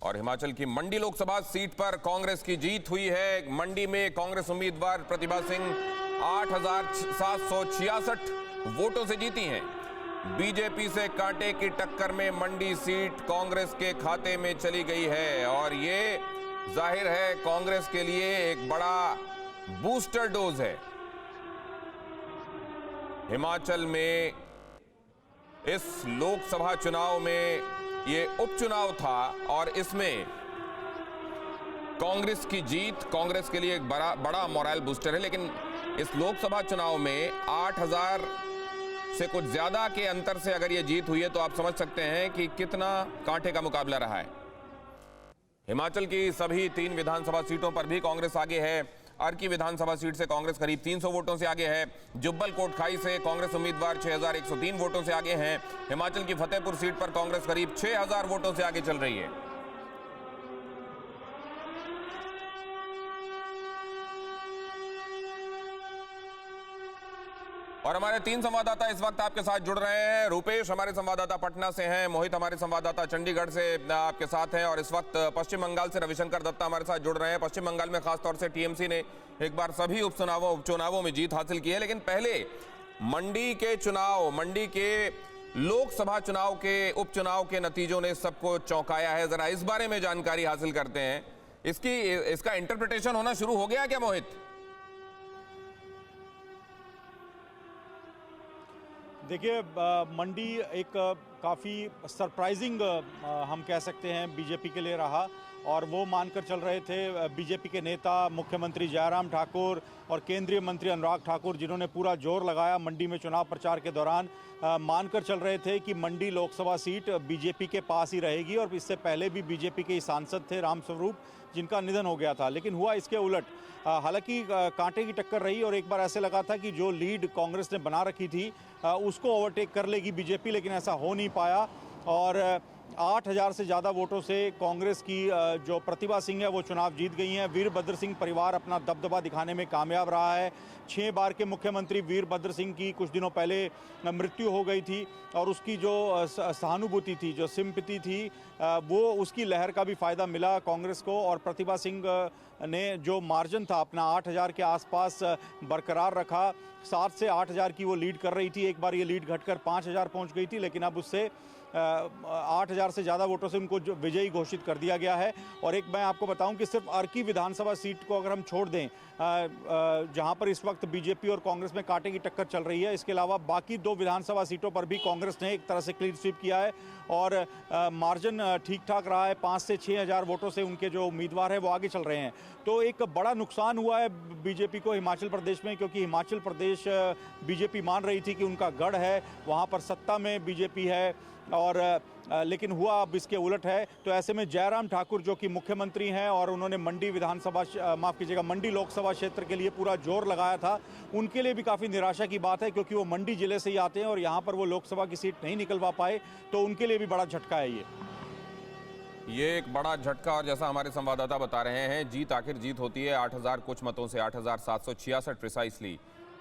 और हिमाचल की मंडी लोकसभा सीट पर कांग्रेस की जीत हुई है। मंडी में कांग्रेस उम्मीदवार प्रतिभा सिंह 8,766 वोटों से जीती हैं। बीजेपी से कांटे की टक्कर में मंडी सीट कांग्रेस के खाते में चली गई है और ये जाहिर है कांग्रेस के लिए एक बड़ा बूस्टर डोज है। हिमाचल में इस लोकसभा चुनाव में ये उपचुनाव था और इसमें कांग्रेस की जीत कांग्रेस के लिए एक बड़ा मोरल बूस्टर है। लेकिन इस लोकसभा चुनाव में 8,000 से कुछ ज्यादा के अंतर से अगर ये जीत हुई है तो आप समझ सकते हैं कि कितना कांटे का मुकाबला रहा है। हिमाचल की सभी 3 विधानसभा सीटों पर भी कांग्रेस आगे है। अर्की विधानसभा सीट से कांग्रेस करीब 300 वोटों से आगे है। जुब्बल कोटखाई से कांग्रेस उम्मीदवार 6,103 वोटों से आगे हैं। हिमाचल की फतेहपुर सीट पर कांग्रेस करीब 6,000 वोटों से आगे चल रही है। और हमारे 3 संवाददाता इस वक्त आपके साथ जुड़ रहे हैं। रूपेश हमारे संवाददाता पटना से हैं, मोहित हमारे संवाददाता चंडीगढ़ से आपके साथ हैं और इस वक्त पश्चिम बंगाल से रविशंकर दत्ता हमारे साथ जुड़ रहे हैं। पश्चिम बंगाल में खासतौर से टीएमसी ने एक बार सभी उपचुनावों में जीत हासिल की है। लेकिन पहले मंडी के लोकसभा चुनाव के उपचुनाव के नतीजों ने सबको चौंकाया है। जरा इस बारे में जानकारी हासिल करते हैं। इसका इंटरप्रिटेशन होना शुरू हो गया क्या मोहित? देखिए, मंडी एक काफ़ी सरप्राइजिंग हम कह सकते हैं बीजेपी के लिए रहा और वो मानकर चल रहे थे बीजेपी के नेता मुख्यमंत्री जयराम ठाकुर और केंद्रीय मंत्री अनुराग ठाकुर, जिन्होंने पूरा जोर लगाया मंडी में चुनाव प्रचार के दौरान। मानकर चल रहे थे कि मंडी लोकसभा सीट बीजेपी के पास ही रहेगी और इससे पहले भी बीजेपी के सांसद थे रामस्वरूप, जिनका निधन हो गया था। लेकिन हुआ इसके उलट। हालांकि कांटे की टक्कर रही और एक बार ऐसे लगा था कि जो लीड कांग्रेस ने बना रखी थी उसको ओवरटेक कर लेगी बीजेपी, लेकिन ऐसा हो नहीं पाया और 8,000 से ज़्यादा वोटों से कांग्रेस की जो प्रतिभा सिंह है वो चुनाव जीत गई हैं। वीरभद्र सिंह परिवार अपना दबदबा दिखाने में कामयाब रहा है। 6 बार के मुख्यमंत्री वीरभद्र सिंह की कुछ दिनों पहले मृत्यु हो गई थी और उसकी जो सहानुभूति थी, जो सिंपैथी थी, वो उसकी लहर का भी फ़ायदा मिला कांग्रेस को और प्रतिभा सिंह ने जो मार्जिन था अपना 8,000 के आसपास बरकरार रखा। 7 से 8,000 की वो लीड कर रही थी। एक बार ये लीड घटकर 5,000 पहुंच गई थी, लेकिन अब उससे 8,000 से ज़्यादा वोटों से उनको विजयी घोषित कर दिया गया है। और एक मैं आपको बताऊं कि सिर्फ अर्की विधानसभा सीट को अगर हम छोड़ दें, जहां पर इस वक्त बीजेपी और कांग्रेस में कांटे की टक्कर चल रही है, इसके अलावा बाकी 2 विधानसभा सीटों पर भी कांग्रेस ने एक तरह से क्लीन स्वीप किया है और मार्जिन ठीक ठाक रहा है। 5 से 6,000 वोटों से उनके जो उम्मीदवार हैं वो आगे चल रहे हैं। तो एक बड़ा नुकसान हुआ है बीजेपी को हिमाचल प्रदेश में, क्योंकि हिमाचल प्रदेश बीजेपी मान रही थी कि उनका गढ़ है, वहाँ पर सत्ता में बीजेपी है और लेकिन हुआ अब इसके उलट है। तो ऐसे में जयराम ठाकुर जो कि मुख्यमंत्री हैं और उन्होंने मंडी मंडी लोकसभा क्षेत्र के लिए पूरा जोर लगाया था, उनके लिए भी काफ़ी निराशा की बात है, क्योंकि वो मंडी जिले से ही आते हैं और यहाँ पर वो लोकसभा की सीट नहीं निकलवा पाए, तो उनके लिए भी बड़ा झटका है ये एक बड़ा झटका। और जैसा हमारे संवाददाता बता रहे हैं, जीत आखिर जीत होती है 8,000 कुछ मतों से, 8,766 प्रिसाइसली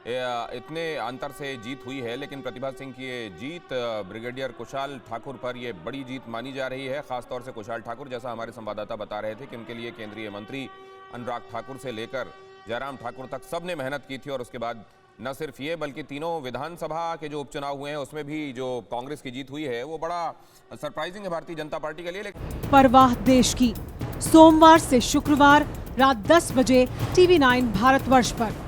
इतने अंतर से जीत हुई है। लेकिन प्रतिभा सिंह की ये जीत ब्रिगेडियर कुशाल ठाकुर पर ये बड़ी जीत मानी जा रही है। खासतौर से कुशाल ठाकुर, जैसा हमारे संवाददाता बता रहे थे कि उनके लिए केंद्रीय मंत्री अनुराग ठाकुर से लेकर जयराम ठाकुर तक सबने मेहनत की थी और उसके बाद न सिर्फ ये बल्कि तीनों विधानसभा के जो उपचुनाव हुए हैं उसमें भी जो कांग्रेस की जीत हुई है वो बड़ा सरप्राइजिंग है भारतीय जनता पार्टी के लिए। परवाह देश की, सोमवार से शुक्रवार रात 10 बजे TV9 भारतवर्ष पर।